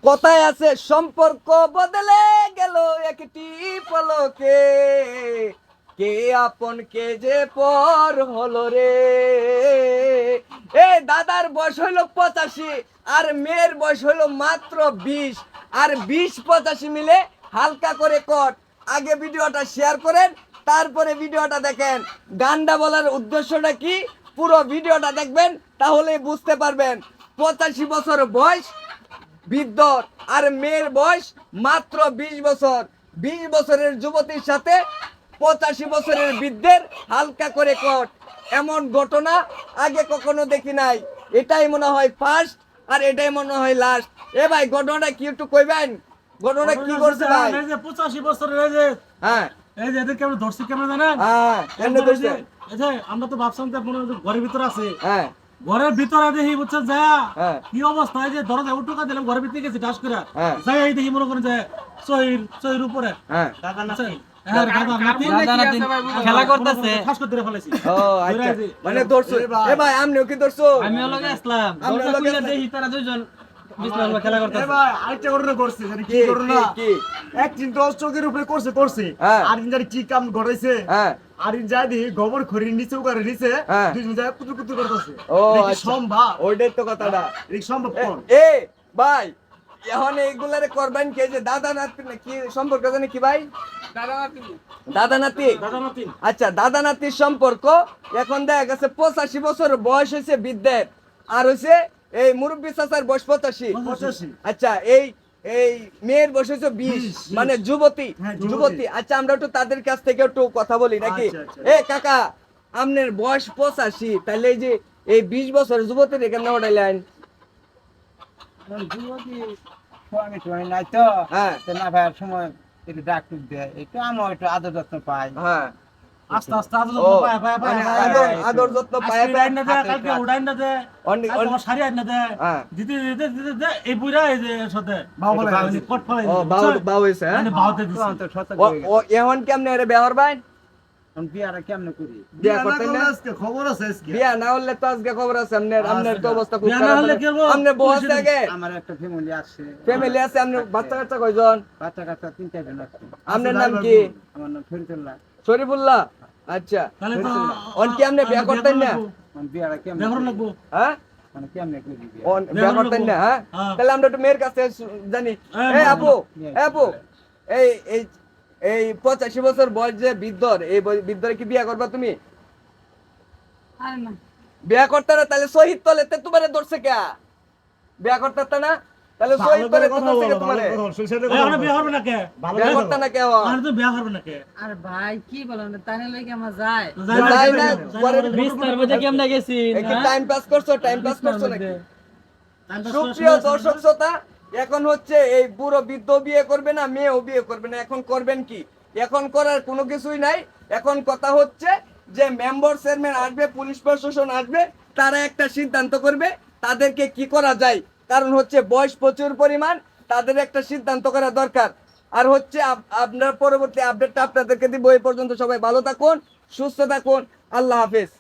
কথায় আছে সম্পর্ক বদলে গেল একটি পলকে, কে আপন কে যে পর হলো রে। দাদার বয়স হইলো 85 আর মেয়ের বয়স হইলো মাত্র 20, আর 20-85 মিলে হালকা করে কট। আগে ভিডিওটা শেয়ার করেন, তারপরে ভিডিওটা দেখেন। গানটা বলার উদ্দেশ্যটা কি পুরো ভিডিওটা দেখবেন, তাহলে বুঝতে পারবেন। 85 বছর বয়স বৃদ্ধ আর মেয়ের বয়স মাত্র 20 বছর। 20 বছরের যুবতীর সাথে 85 বছরের বৃদ্ধের হালকা করে কট, এমন ঘটনা আগে কখনো দেখি নাই। এটাই মনে হয় ফার্স্ট, আর এটাই মনে হয় লাস্ট। ভাই ঘটনাটা কি একটু কইবেন? ঘটনা কি করছে ভাই? এই যে 85 বছরের এই যে, হ্যাঁ এই যে এদেরকে আমরা ধরছি কেমন জানেন? হ্যাঁ এমনি করছে। এই যে আমরা তো ভাবছিলাম যে মনে হয় ঘরের ভিতরে আছে, হ্যাঁ ঘরের ভিতরে দেখি বুঝছেন যা হ্যাঁ কি অবস্থা, এই যে ধরো উঠোকা দিলাম ঘরের ভিতরে গেছি ডাস করে হ্যাঁ যাই এই দেখি মনে করেন যে সহির উপরে হ্যাঁ খেলা করতেছে। ও আচ্ছা, মানে ধরছো। ভাই আমনিও কি ধরছো? আমি লগে আসলাম, আমরা দরজা লগে খুলে দেখি তারা দুইজন বিসমিল্লাহ খেলা করতেছে। ভাই আরেকটা ঘটনা করছে জানি কি ঘটনা, কি? একদিন তো চোখের উপরে করছে হ্যাঁ। আর দিন জানি কি কাম ঘটাইছে। হ্যাঁ আর দিন যাই দেখি গোবর খড়ির নিচে উগারে নিচে হ্যাঁ। দুইজন যায় কুতু কুতু করতেছে। ও এটা কি আচ্ছা, সম্ভব? ওইটাই তো কথাটা। এটা কি সম্ভব কোন? ভাই এখন এইগুলারে করবেন কে? যে দাদা নাতি কি সম্পর্ক জানি কি ভাই? দাদা নাতি। দাদা নাতি। আচ্ছা দাদা নাতির সম্পর্ক। এখন দেখা গেছে 85 বছর বয়স হয়েছে বৃদ্ধের, আর হয়েছে এই মুরব্বী চাচার বয়স 85। 85 আচ্ছা এই এই মেয়ের বয়স হয়েছে 20, মানে যুবতী। হ্যাঁ, যুবতী। আচ্ছা আমরা একটু তাদের কাছ থেকে একটু কথা বলি নাকি? আচ্ছা, আচ্ছা। কাকা, আপনার বয়স 85, তাহলে এই যে এই 20 বছর যুবতীর কেমন উঠাইলেন? নাই তো হ্যাঁ না ভাইয়ের সময় একটু ডাক্তার দেয়, একটু আমার একটু আদর যত্ন পাই। হ্যাঁ আস্তে আস্তে আদর ও, পায় মানে আদর যত্ন পায় আজকে আইনা দেয়, কালকে ওটা আইনা দেয়, অনেক- কালকে আমার শাড়ি আইনা দেয়। হ্যাঁ। দিতে দিতে দিতে দিতে এই বুইরা এই যে সাথে বাউ বলে মানে কট ফলাই ও বাউ হইছে। হ্যাঁ মানে বাউতে দিছে। তো সতর্ক ও হয়ে ও এখন কেমনে এর বিয়া করবেন? গেছে। বিয়াটা কেমনে করি? বিয়া করতেন না? আজকে খবর আছে আজকে। বিয়া না হলে তো আজকে খবর আছে আপনার তো অবস্থা খুব বিয়া না খারাপ। হলে কি হবো? আপনার বউ আছে আগে, আমার একটা ফ্যামিলি আছে, ফ্যামিলি আছে, আপনার বাচ্চা কাচ্চা কয়জন? বাচ্চা কাচ্চা 3-4 জন আছে। আপনার নাম কি? আমার নাম ফরিদুল্লাহ। শরীফুল্লাহ। আচ্ছা তাহলে তো অন কি আপনি বিয়া করতেন না? বিয়াটা কেমনে ব্যবহার করি? লাগবো। হ্যাঁ মানে কেমনে করি বিয়া? অন বিয়া করতেন না? হ্যাঁ হ্যাঁ। তাহলে আমরা একটু মেয়ের কাছে জানি। এই আপু, আপু, এই এই এই 85 বছর বয়স যে বৃদ্ধর, এই বৃদ্ধরে কি বিয়া করবা তুমি? আরে না, বিয়া করতে না, তাহলে শহীদ তলেতে তোমারে ধরছে কে? বিয়া করতে না, তাহলে শহীদ তলে তো ধরছে কে তোমারে? এই আমরা বিয়া করবে না কে? বিয়া করতে না কে? আমরা তো বিয়া করবে না কে? আরে ভাই কি বলেন, তাই না লাগে আমার যায়। যাই না, পরে বিস্তার মধ্যে কেমনে গেছি একটু টাইম পাস করছো নাকি? সুপ্রিয় দর্শক শ্রোতা, এখন হচ্ছে এই বুড়ো বৃদ্ধ বিয়ে করবে না, মেয়েও বিয়ে করবে না। এখন করবেন কি? এখন করার কোনো কিছুই নাই। এখন কথা হচ্ছে যে মেম্বার চেয়ারম্যান আসবে, পুলিশ প্রশাসন আসবে, তারা একটা সিদ্ধান্ত করবে তাদেরকে কি করা যায়। কারণ হচ্ছে বয়স প্রচুর পরিমাণ, তাদের একটা সিদ্ধান্ত করা দরকার। আর হচ্ছে আপনার পরবর্তী আপডেটটা আপনাদেরকে দিব। এই পর্যন্ত সবাই ভালো থাকুন, সুস্থ থাকুন, আল্লাহ হাফেজ।